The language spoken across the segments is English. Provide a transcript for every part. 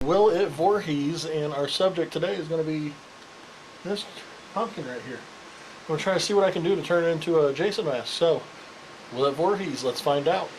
Will It Voorhees, and our subject today is going to be this pumpkin right here. I'm going to try to see what I can do to turn it into a Jason mask. So, Will It Voorhees? Let's find out.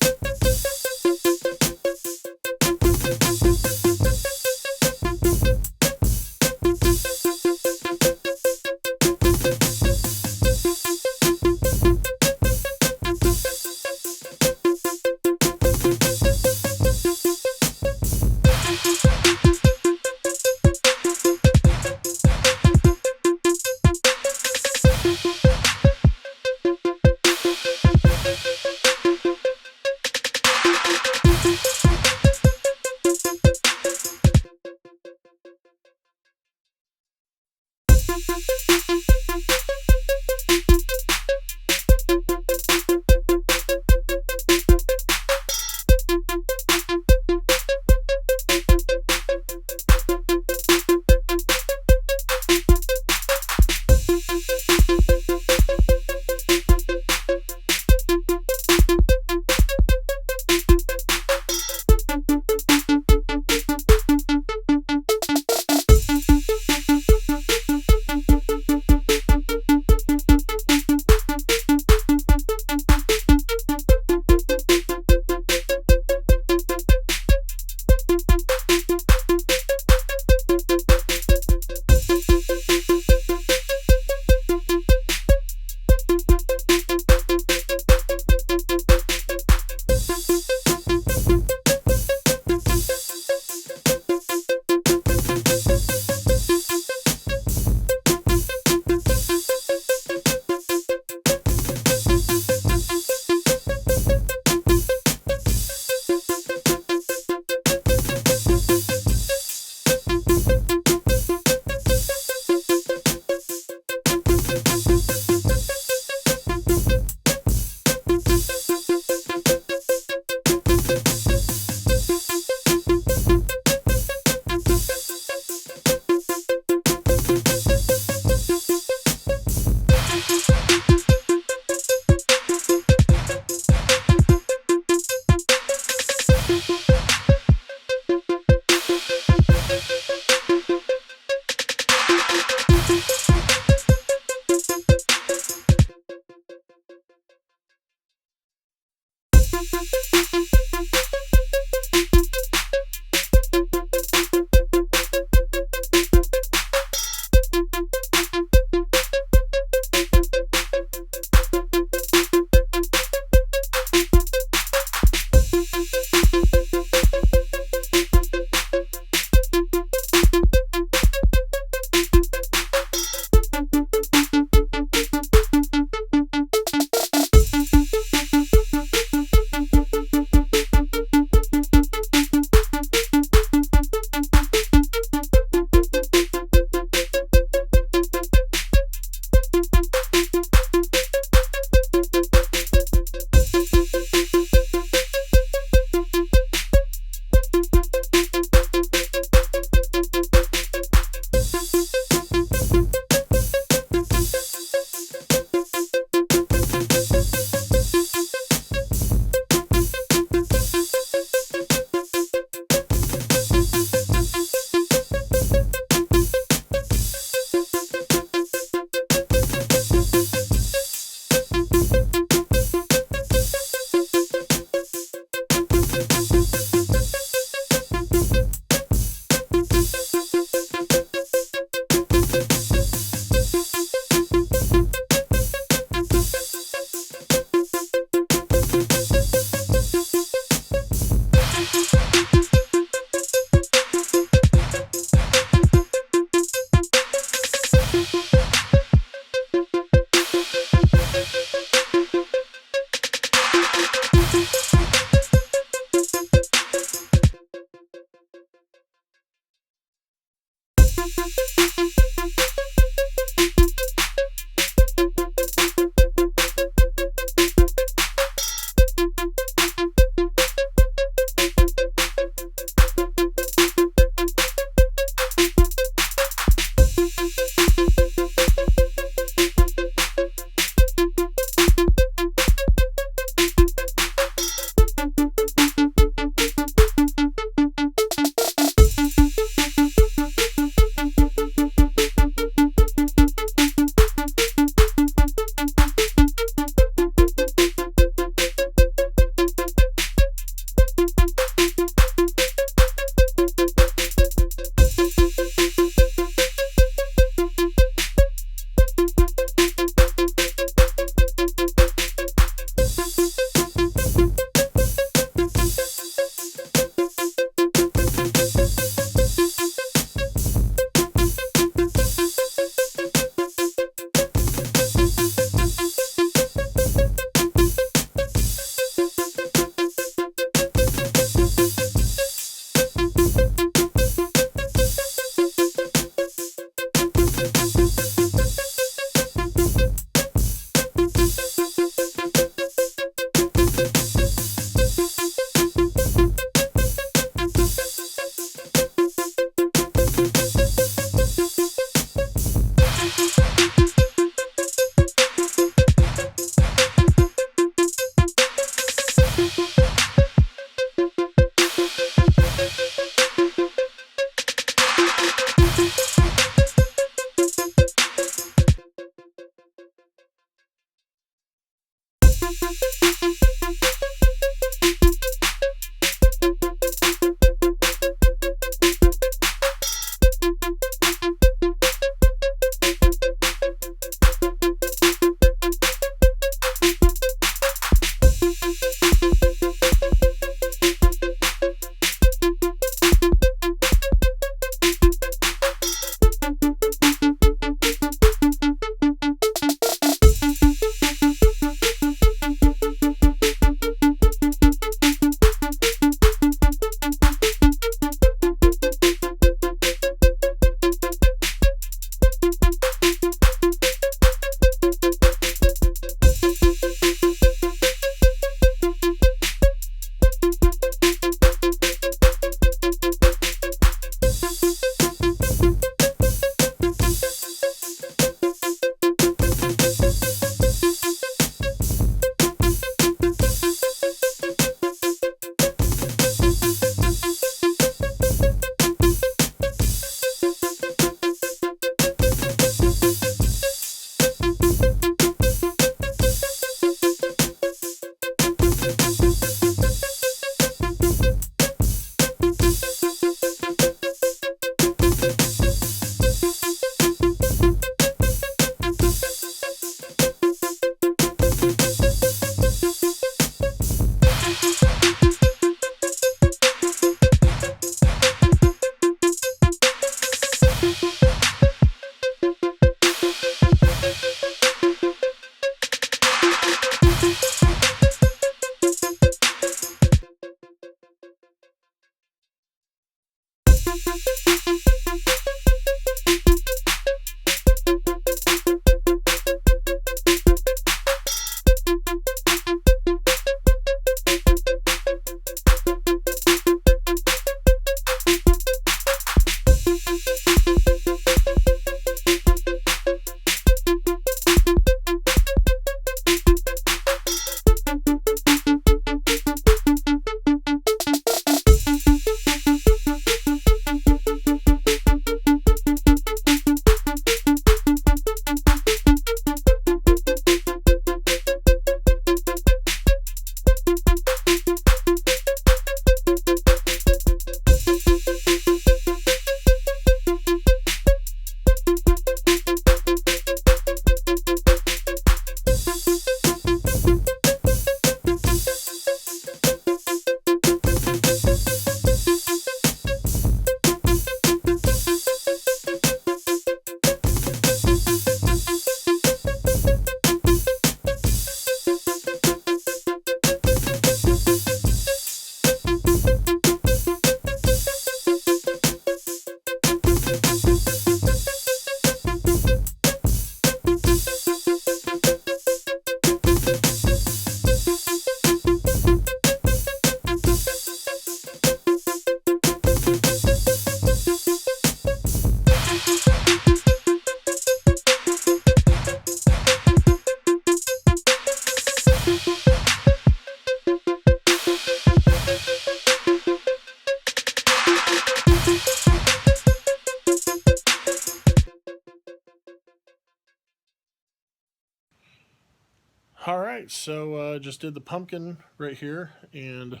All right, so just did the pumpkin right here, and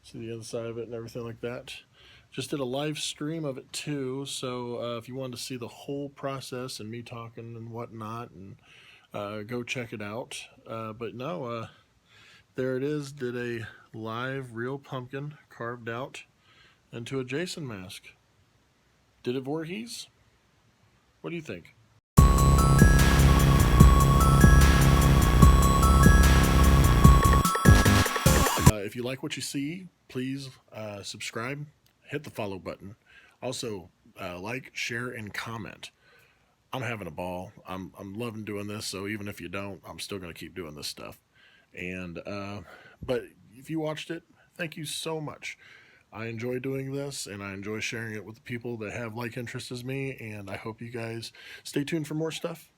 see the other side of it and everything like that. Just did a live stream of it too, so if you wanted to see the whole process and me talking and whatnot, and go check it out. But no, there it is. Did a live real pumpkin carved out into a Jason mask. Did it Voorhees? What do you think? If you like what you see, please subscribe, hit the follow button. Also, like, share, and comment. I'm having a ball. I'm loving doing this. So even if you don't, I'm still going to keep doing this stuff. And but if you watched it, thank you so much. I enjoy doing this, and I enjoy sharing it with the people that have like interests as me. And I hope you guys stay tuned for more stuff.